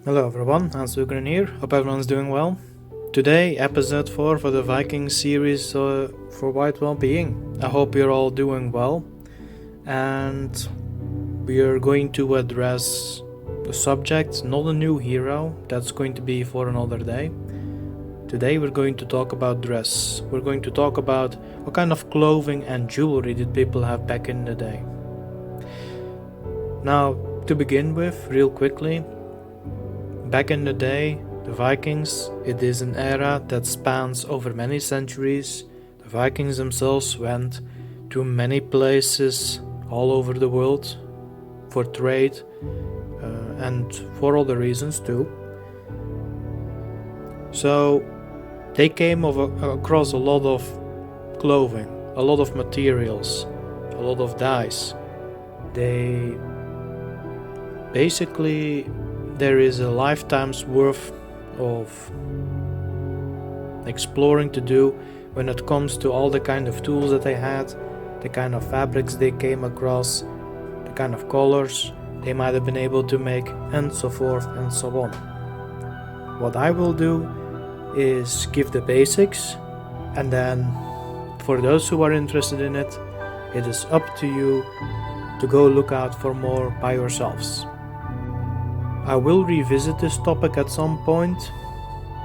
Hello everyone, Hans Ugren here. Hope everyone's doing well. Today, episode 4 for the Viking series for white well-being. I hope you're all doing well, and we are going to address the subject, not a new hero, that's going to be for another day. Today we're going to talk about dress. We're going to talk about what kind of clothing and jewelry did people have back in the day. Now, to begin with, real quickly, back in the day, the Vikings, it is an era that spans over many centuries. The Vikings themselves went to many places all over the world for trade and for other reasons too. So they came across a lot of clothing, a lot of materials, a lot of dyes. There is a lifetime's worth of exploring to do when it comes to all the kind of tools that they had, the kind of fabrics they came across, the kind of colors they might have been able to make, and so forth and so on. What I will do is give the basics, and then for those who are interested in it, it is up to you to go look out for more by yourselves. I will revisit this topic at some point,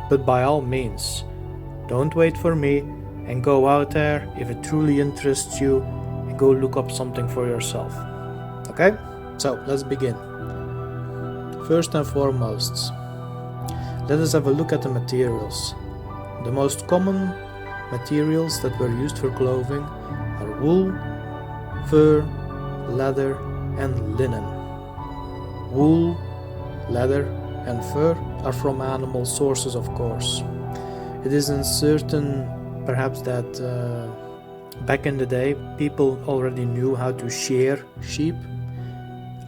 but by all means, don't wait for me and go out there if it truly interests you and go look up something for yourself. Okay? So let's begin. First and foremost, let us have a look at the materials. The most common materials that were used for clothing are wool, fur, leather, and linen. Wool, leather and fur are from animal sources, of course. It is uncertain, perhaps, that back in the day people already knew how to shear sheep.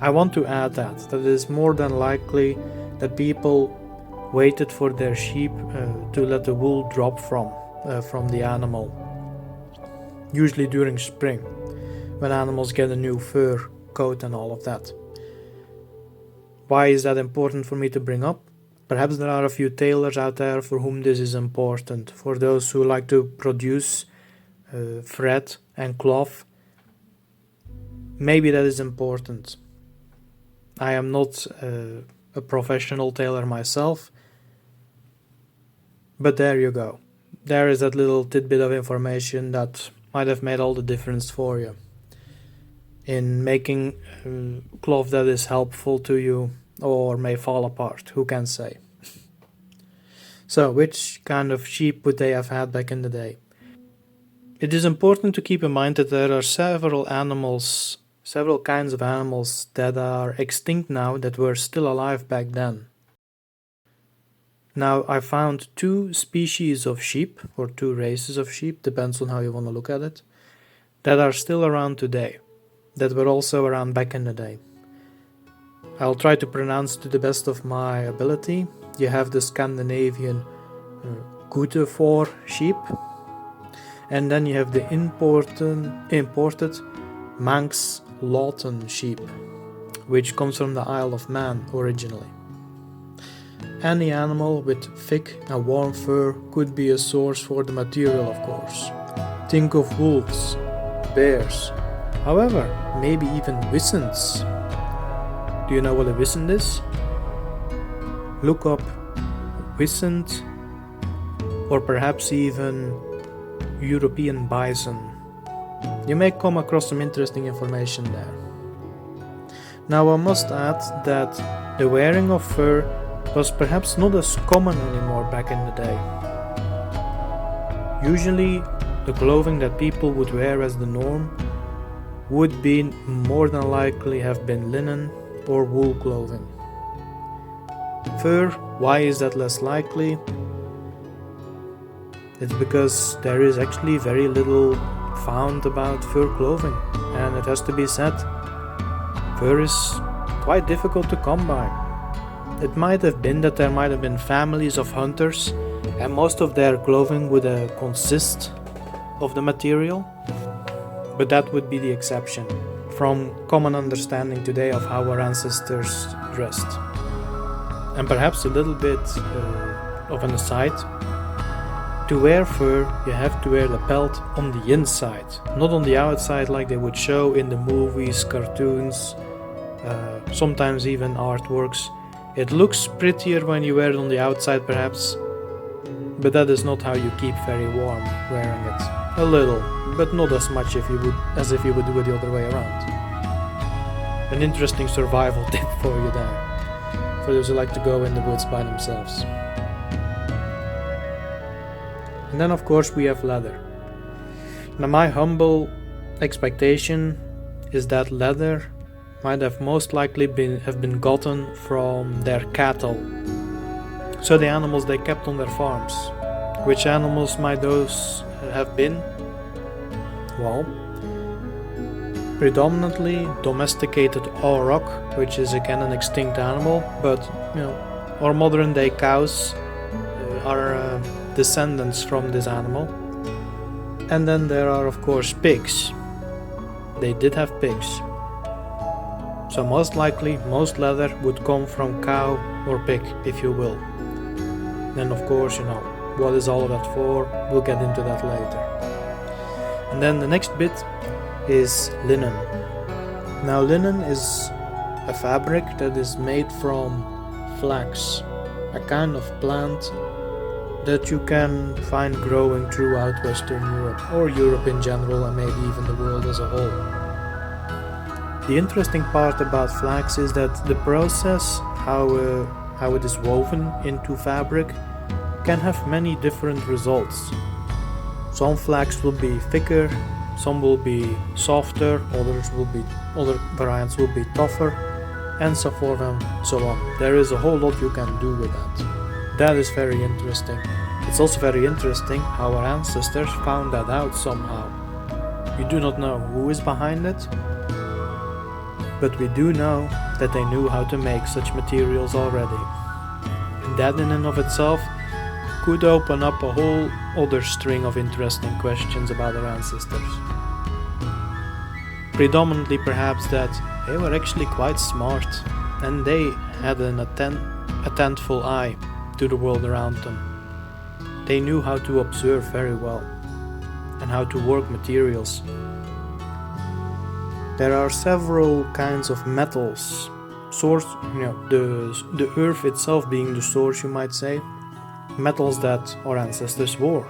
I want to add that it is more than likely that people waited for their sheep to let the wool drop from the animal, usually during spring, when animals get a new fur coat and all of that. Why is that important for me to bring up? Perhaps there are a few tailors out there for whom this is important. For those who like to produce thread and cloth, maybe that is important. I am not a professional tailor myself, but there you go. There is that little tidbit of information that might have made all the difference for you in making cloth that is helpful to you or may fall apart, who can say. So, which kind of sheep would they have had back in the day? It is important to keep in mind that there are several kinds of animals that are extinct now that were still alive back then. Now, I found 2 species of sheep, or 2 races of sheep, depends on how you want to look at it, that are still around today, that were also around back in the day. I'll try to pronounce to the best of my ability. You have the Scandinavian Gutefår sheep, and then you have the imported Manx Lawton sheep, which comes from the Isle of Man originally. Any animal with thick and warm fur could be a source for the material, of course. Think of wolves, bears, however, maybe even wisents. Do you know what a wisent is? Look up wisent, or perhaps even European bison. You may come across some interesting information there. Now I must add that the wearing of fur was perhaps not as common anymore back in the day. Usually the clothing that people would wear as the norm would be more than likely have been linen or wool clothing. Fur, why is that less likely? It's because there is actually very little found about fur clothing, and it has to be said, fur is quite difficult to come by. It might have been that there might have been families of hunters, and most of their clothing would consist of the material, but that would be the exception from common understanding today of how our ancestors dressed. And perhaps a little bit of an aside, to wear fur you have to wear the pelt on the inside, not on the outside like they would show in the movies, cartoons, sometimes even artworks. It looks prettier when you wear it on the outside perhaps, but that is not how you keep very warm wearing it. A little, but not as much as if you would do it the other way around. An interesting survival tip for you there, for those who like to go in the woods by themselves. And then of course we have leather. Now my humble expectation is that leather might have most likely been gotten from their cattle. So the animals they kept on their farms. Which animals might those have been? Well, predominantly domesticated auroch, which is again an extinct animal, but our modern day cows are descendants from this animal. And then there are of course pigs. They did have pigs. So most likely most leather would come from cow or pig, if you will. Then of course what is all of that for? We'll get into that later. And then the next bit is linen. Now linen is a fabric that is made from flax, a kind of plant that you can find growing throughout Western Europe, or Europe in general, and maybe even the world as a whole. The interesting part about flax is that the process, how it is woven into fabric, can have many different results. Some flax will be thicker, some will be softer, other variants will be tougher, and so forth and so on. There is a whole lot you can do with that. That is very interesting. It's also very interesting how our ancestors found that out somehow. We do not know who is behind it, but we do know that they knew how to make such materials already. And that in and of itself could open up a whole other string of interesting questions about our ancestors. Predominantly perhaps that they were actually quite smart and they had an attentful eye to the world around them. They knew how to observe very well and how to work materials. There are several kinds of metals, the earth itself being the source, you might say, metals that our ancestors wore.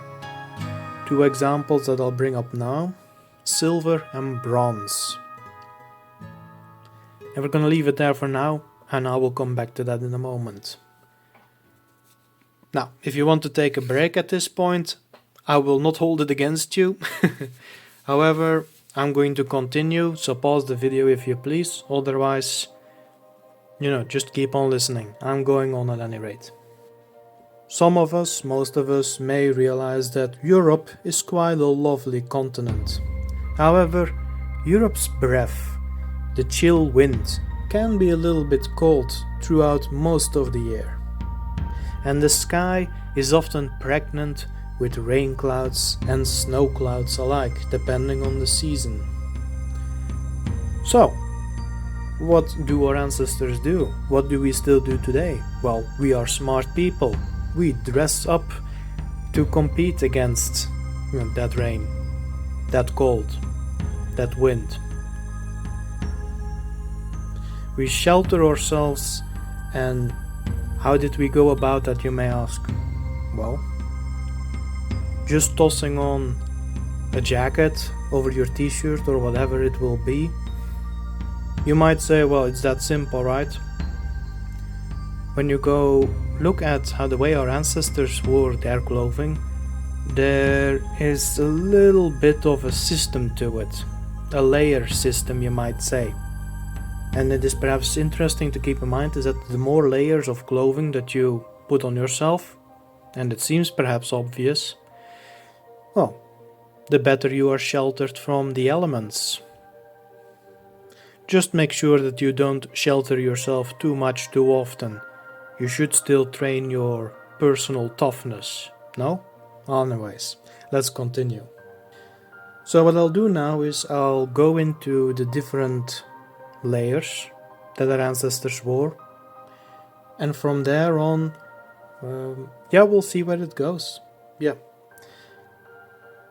Two examples that I'll bring up now: silver and bronze. And we're gonna leave it there for now, and I will come back to that in a moment. Now, if you want to take a break at this point, I will not hold it against you. However, I'm going to continue, so pause the video if you please, otherwise, just keep on listening. I'm going on at any rate. Some of us, most of us, may realize that Europe is quite a lovely continent. However, Europe's breath, the chill wind, can be a little bit cold throughout most of the year. And the sky is often pregnant with rain clouds and snow clouds alike, depending on the season. So, what do our ancestors do? What do we still do today? Well, we are smart people. We dress up to compete against that rain, that cold, that wind. We shelter ourselves, and how did we go about that, you may ask? Well, just tossing on a jacket over your t-shirt or whatever it will be. You might say, well, it's that simple, right? When you go look at how the way our ancestors wore their clothing, there is a little bit of a system to it, a layer system, you might say. And it is perhaps interesting to keep in mind is that the more layers of clothing that you put on yourself, and it seems perhaps obvious, well, the better you are sheltered from the elements. Just make sure that you don't shelter yourself too much too often. You should still train your personal toughness, no? Anyways, let's continue. So what I'll do now is I'll go into the different layers that our ancestors wore, And from there on, we'll see where it goes. Yeah.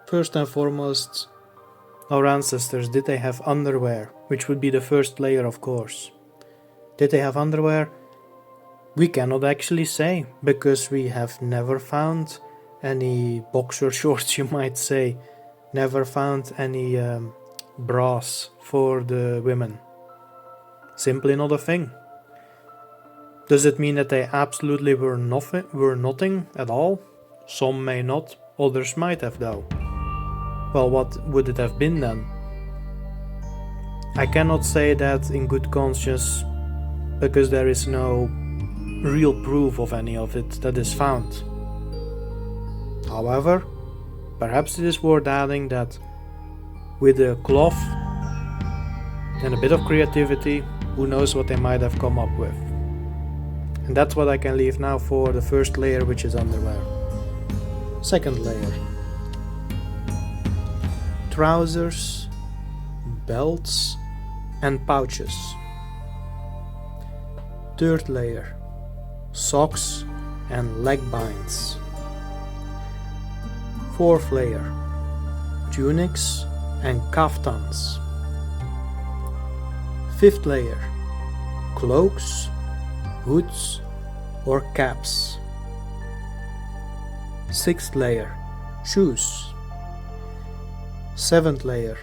First and foremost, our ancestors, did they have underwear? Which would be the first layer, of course. Did they have underwear? We cannot actually say, because we have never found any boxer shorts, you might say. Never found any bras for the women. Simply not a thing. Does it mean that they absolutely were nothing at all? Some may not, others might have though. Well, what would it have been then? I cannot say that in good conscience, because there is no real proof of any of it that is found. However, perhaps it is worth adding that with a cloth and a bit of creativity, who knows what they might have come up with. And that's what I can leave now for the first layer, which is underwear. Second layer. Trousers, belts, and pouches. Third layer. Socks and leg binds. Fourth layer. Tunics and kaftans. Fifth layer. Cloaks, hoods, or caps. Sixth layer. Shoes. Seventh layer.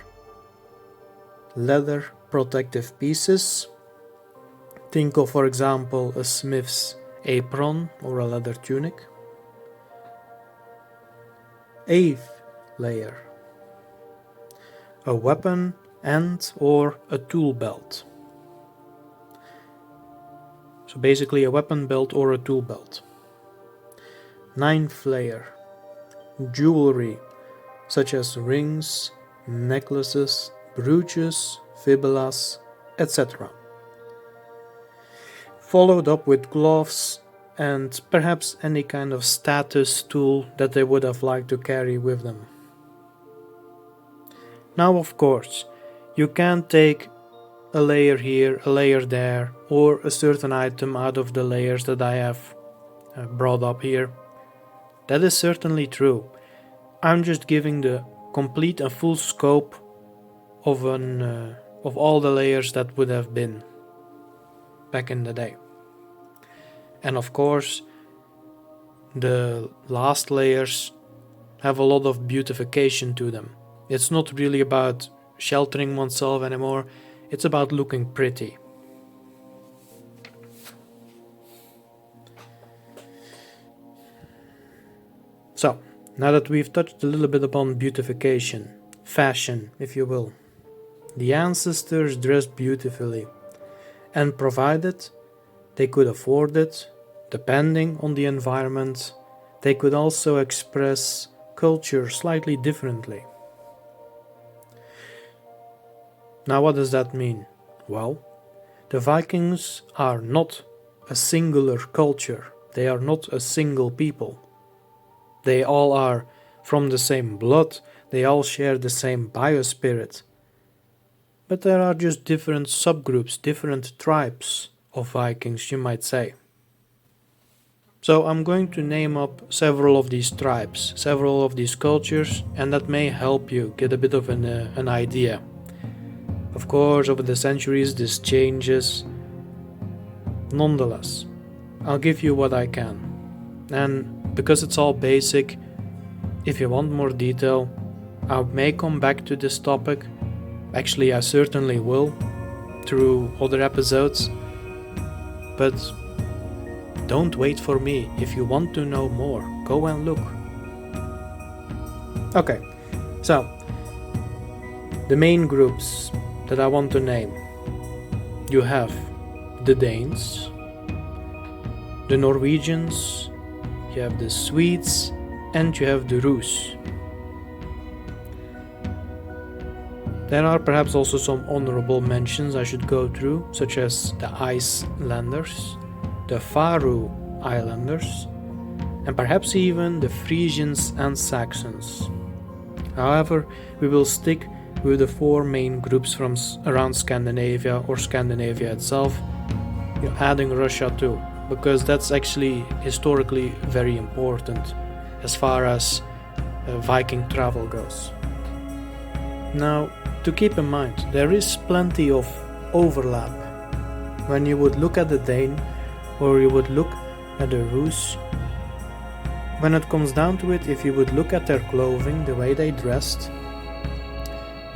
Leather protective pieces. Think of, for example, a smith's apron or a leather tunic. Eighth layer. A weapon and or a tool belt. So basically a weapon belt or a tool belt. Ninth layer. Jewelry such as rings, necklaces, brooches, fibulas, etc. Followed up with gloves and perhaps any kind of status tool that they would have liked to carry with them. Now, of course, you can't take a layer here, a layer there, or a certain item out of the layers that I have brought up here. That is certainly true. I'm just giving the complete and full scope of all the layers that would have been back in the day. And of course, the last layers have a lot of beautification to them. It's not really about sheltering oneself anymore, it's about looking pretty. So, now that we've touched a little bit upon beautification, fashion, if you will, the ancestors dressed beautifully, and provided they could afford it, depending on the environment, they could also express culture slightly differently. Now, what does that mean? Well, the Vikings are not a singular culture. They are not a single people. They all are from the same blood. They all share the same biospirit. But there are just different subgroups, different tribes of Vikings, you might say. So I'm going to name up several of these tribes, several of these cultures, and that may help you get a bit of an idea. Of course, over the centuries this changes. Nonetheless, I'll give you what I can. And because it's all basic, if you want more detail, I may come back to this topic. Actually, I certainly will, through other episodes. But don't wait for me. If you want to know more, go and look. Okay, so the main groups that I want to name. You have the Danes, the Norwegians, you have the Swedes, and you have the Rus. There are perhaps also some honorable mentions I should go through, such as the Icelanders, the Faroe Islanders, and perhaps even the Frisians and Saxons. However, we will stick with the four main groups from around Scandinavia or Scandinavia itself, adding Russia too. because that's actually historically very important as far as Viking travel goes. Now, to keep in mind, there is plenty of overlap. When you would look at the Dane or you would look at the Rus, when it comes down to it, if you would look at their clothing, the way they dressed,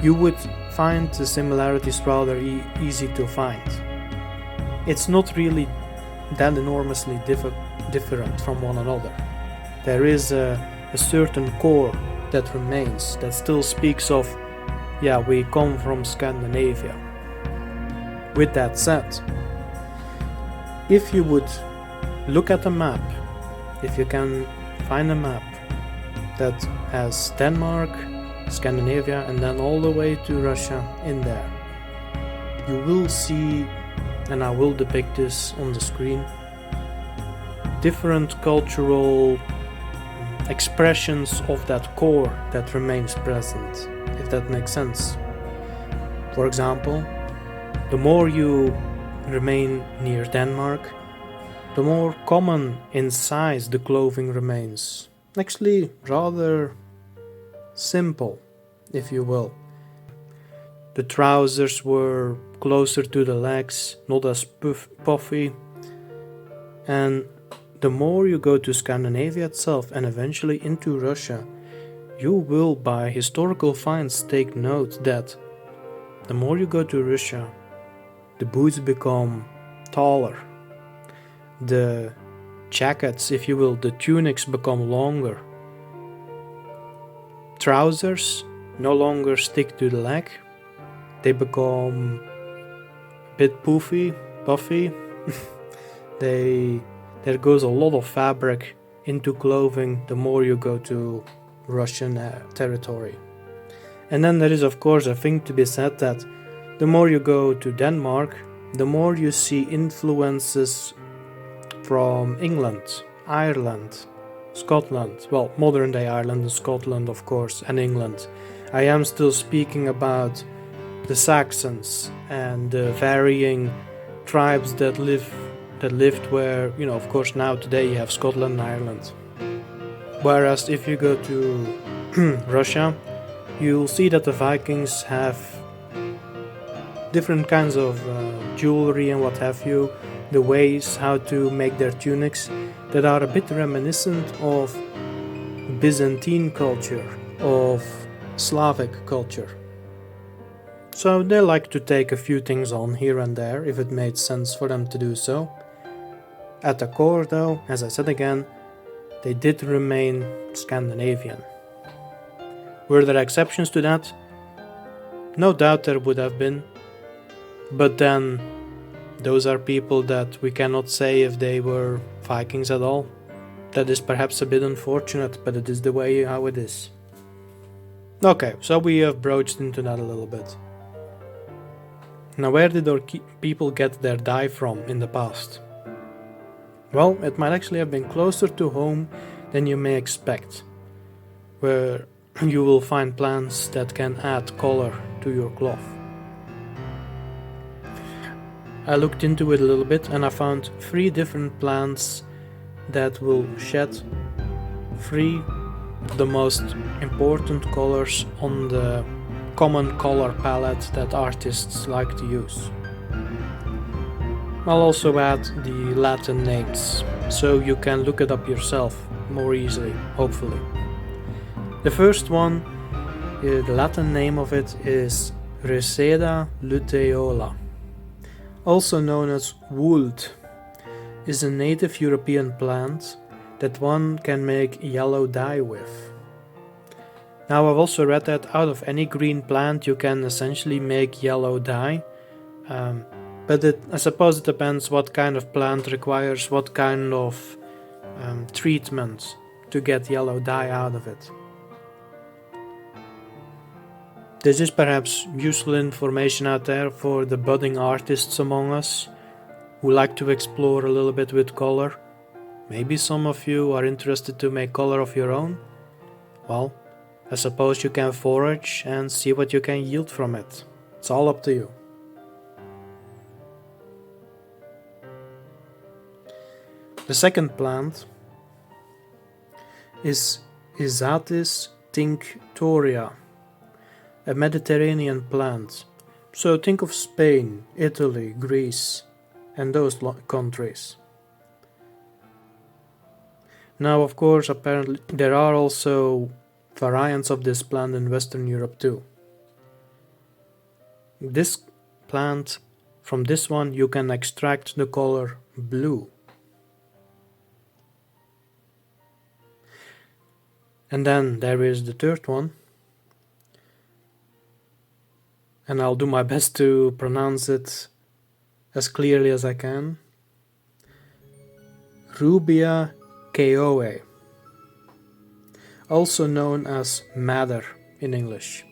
you would find the similarities rather easy to find. It's not really that enormously different from one another. There is a certain core that remains, that still speaks of, yeah, we come from Scandinavia. With that said, if you would look at a map, if you can find a map that has Denmark, Scandinavia, and then all the way to Russia in there, you will see, and I will depict this on the screen, different cultural expressions of that core that remains present, if that makes sense. For example, the more you remain near Denmark, the more common in size the clothing remains. Actually, rather simple, if you will. The trousers were closer to the legs, not as puffy. And the more you go to Scandinavia itself and eventually into Russia, you will, by historical finds, take note that the more you go to Russia, the boots become taller. The jackets, if you will, the tunics become longer. Trousers no longer stick to the leg. They become a bit puffy. There goes a lot of fabric into clothing the more you go to Russian territory. And then there is of course a thing to be said that the more you go to Denmark, the more you see influences from England, Ireland, Scotland, well, modern day Ireland and Scotland of course, and England. I am still speaking about the Saxons and the varying tribes that lived where, you know, of course now today you have Scotland and Ireland. Whereas if you go to Russia, you'll see that the Vikings have different kinds of jewelry and what have you, the ways how to make their tunics that are a bit reminiscent of Byzantine culture, of Slavic culture. So they like to take a few things on here and there if it made sense for them to do so. At the core though, as I said again, they did remain Scandinavian. Were there exceptions to that? No doubt there would have been. But then, those are people that we cannot say if they were Vikings at all. That is perhaps a bit unfortunate, but it is the way how it is. Okay, so we have broached into that a little bit. Now, where did our people get their dye from in the past? Well, it might actually have been closer to home than you may expect, where you will find plants that can add color to your cloth. I looked into it a little bit and I found 3 different plants that will shed 3 of the most important colors on the common color palette that artists like to use. I'll also add the Latin names, so you can look it up yourself more easily, hopefully. The first one, the Latin name of it is Receda Luteola. Also known as wold, is a native European plant that one can make yellow dye with. Now I've also read that out of any green plant you can essentially make yellow dye, but I suppose it depends what kind of plant requires what kind of treatment to get yellow dye out of it. This is perhaps useful information out there for the budding artists among us who like to explore a little bit with color. Maybe some of you are interested to make color of your own. Well, I suppose you can forage and see what you can yield from it. It's all up to you. The second plant is Isatis tinctoria, a Mediterranean plant. So think of Spain, Italy, Greece, and those countries. Now, of course, apparently there are also variants of this plant in Western Europe too. This plant, from this one, you can extract the color blue. And then there is the third one, and I'll do my best to pronounce it as clearly as I can. Rubia keoe, also known as madder in English.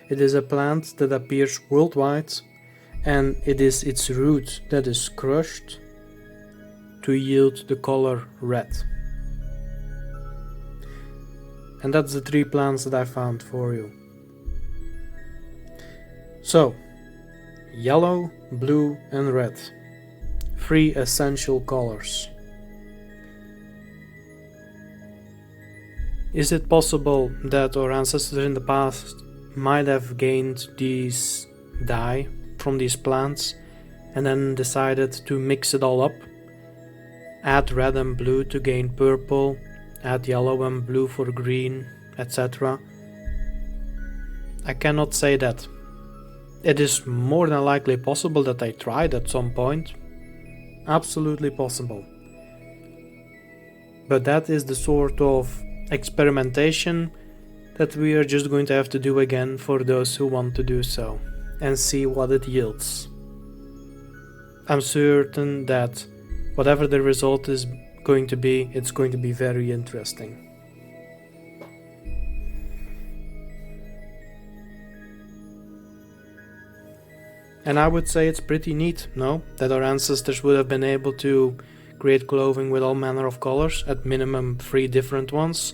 It is a plant that appears worldwide, and it is its root that is crushed to yield the color red. And that's the 3 plants that I found for you. So, yellow, blue and red. 3 essential colors. Is it possible that our ancestors in the past might have gained these dye from these plants and then decided to mix it all up? Add red and blue to gain purple, add yellow and blue for green, etc. I cannot say that. It is more than likely possible that I tried at some point. Absolutely possible. But that is the sort of experimentation that we are just going to have to do again for those who want to do so, and see what it yields. I'm certain that whatever the result is going to be, it's going to be very interesting. And I would say it's pretty neat, no? That our ancestors would have been able to create clothing with all manner of colors, at minimum 3 different ones.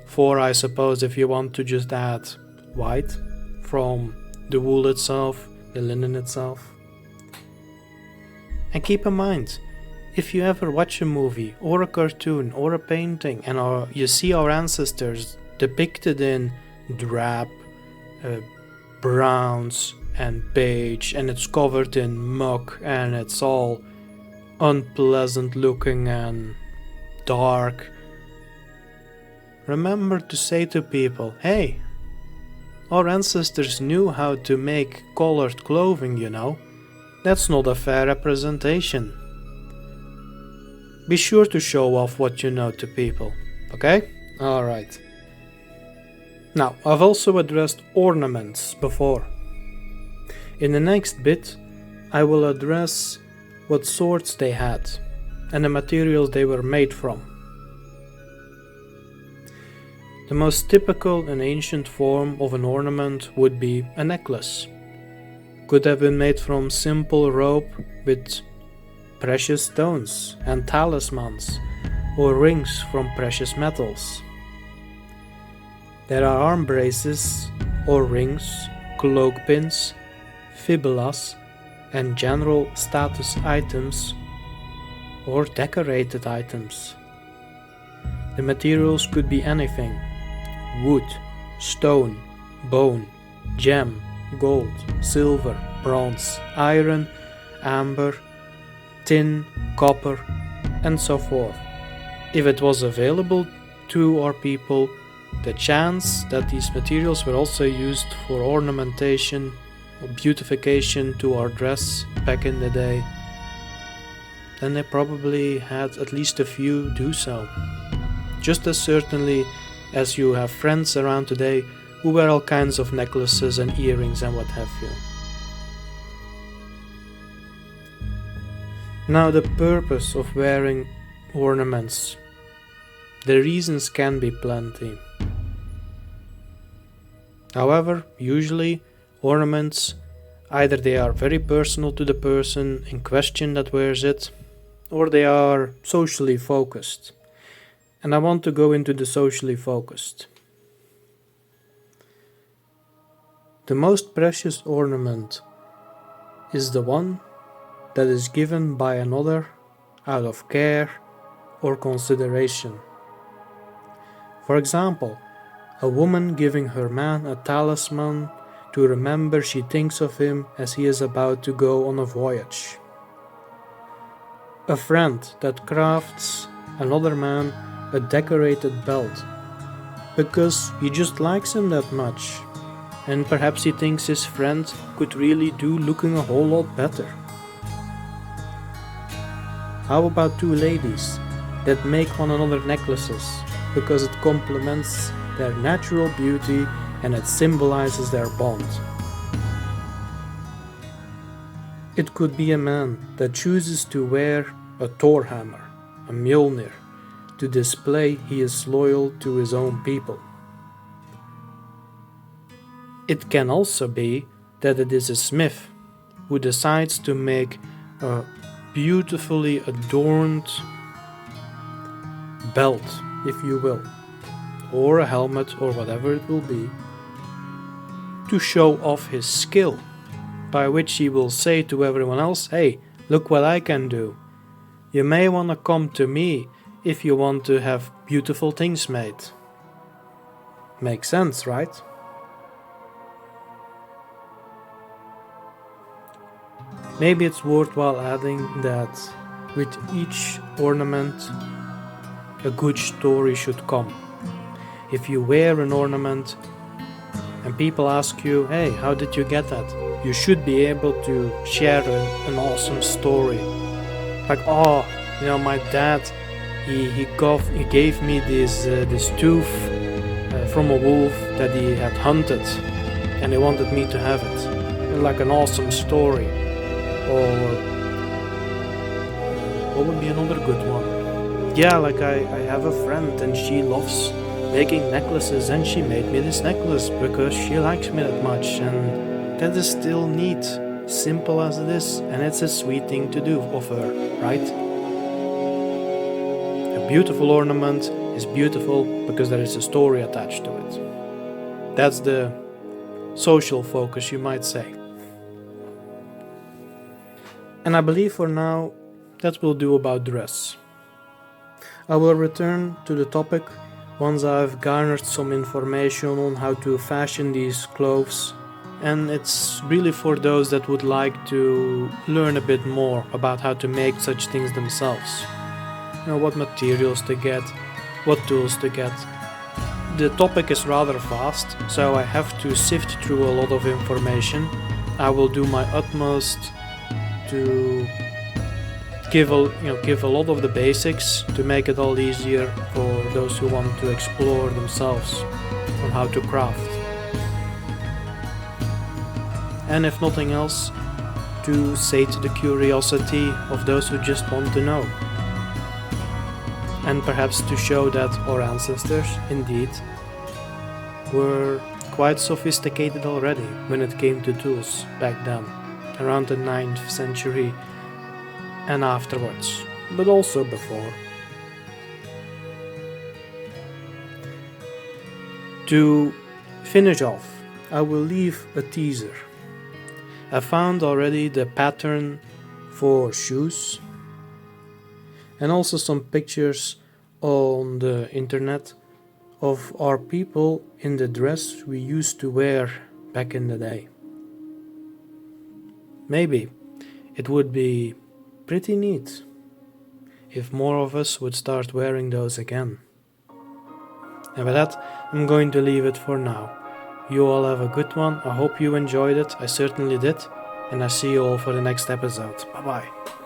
4, I suppose, if you want to just add white from the wool itself, the linen itself. And keep in mind, if you ever watch a movie or a cartoon or a painting and you see our ancestors depicted in drab, browns and beige, and it's covered in muck and it's all unpleasant looking and dark, remember to say to people, hey, our ancestors knew how to make colored clothing, you know. That's not a fair representation. Be sure to show off what you know to people, okay? Alright. Now, I've also addressed ornaments before. In the next bit, I will address what sorts they had and the materials they were made from. The most typical and ancient form of an ornament would be a necklace. Could have been made from simple rope with precious stones and talismans, or rings from precious metals. There are arm braces or rings, cloak pins, fibulas, and general status items or decorated items. The materials could be anything: wood, stone, bone, gem, gold, silver, bronze, iron, amber, tin, copper, and so forth. If it was available to our people, the chance that these materials were also used for ornamentation or beautification to our dress back in the day, then they probably had at least a few do so. Just as certainly as you have friends around today who wear all kinds of necklaces and earrings and what have you. Now, the purpose of wearing ornaments. The reasons can be plenty. However, usually ornaments, either they are very personal to the person in question that wears it, or they are socially focused. And I want to go into the socially focused. The most precious ornament is the one that is given by another out of care or consideration. For example, a woman giving her man a talisman to remember she thinks of him as he is about to go on a voyage. A friend that crafts another man a decorated belt because he just likes him that much, and perhaps he thinks his friend could really do looking a whole lot better. How about two ladies that make one another necklaces because it complements their natural beauty and it symbolizes their bond? It could be a man that chooses to wear a Thor hammer, a Mjolnir, to display he is loyal to his own people. It can also be that it is a smith who decides to make a beautifully adorned belt, if you will, or a helmet or whatever it will be, to show off his skill, by which he will say to everyone else, hey, look what I can do. You may want to come to me if you want to have beautiful things made. Makes sense, right? Maybe it's worthwhile adding that with each ornament, a good story should come. If you wear an ornament and people ask you, hey, how did you get that? You should be able to share an awesome story. Like, oh, my dad, he gave me this tooth from a wolf that he had hunted, and he wanted me to have it. Like an awesome story. Or what would be another good one? Yeah, like I have a friend and she loves making necklaces, and she made me this necklace because she likes me that much, and that is still neat, simple as it is, and it's a sweet thing to do of her, right? A beautiful ornament is beautiful because there is a story attached to it. That's the social focus, you might say. And I believe for now that will do about dress. I will return to the topic once I've garnered some information on how to fashion these clothes, and it's really for those that would like to learn a bit more about how to make such things themselves. What materials to get, what tools to get. The topic is rather vast, so I have to sift through a lot of information. I will do my utmost to give a lot of the basics to make it all easier for those who want to explore themselves on how to craft. And if nothing else, to sate the curiosity of those who just want to know. And perhaps to show that our ancestors, indeed, were quite sophisticated already when it came to tools back then, around the 9th century and afterwards, but also before. To finish off, I will leave a teaser. I found already the pattern for shoes and also some pictures on the internet of our people in the dress we used to wear back in the day. Maybe it would be pretty neat if more of us would start wearing those again. And with that, I'm going to leave it for now. You all have a good one. I hope you enjoyed it. I certainly did. And I see you all for the next episode. Bye bye.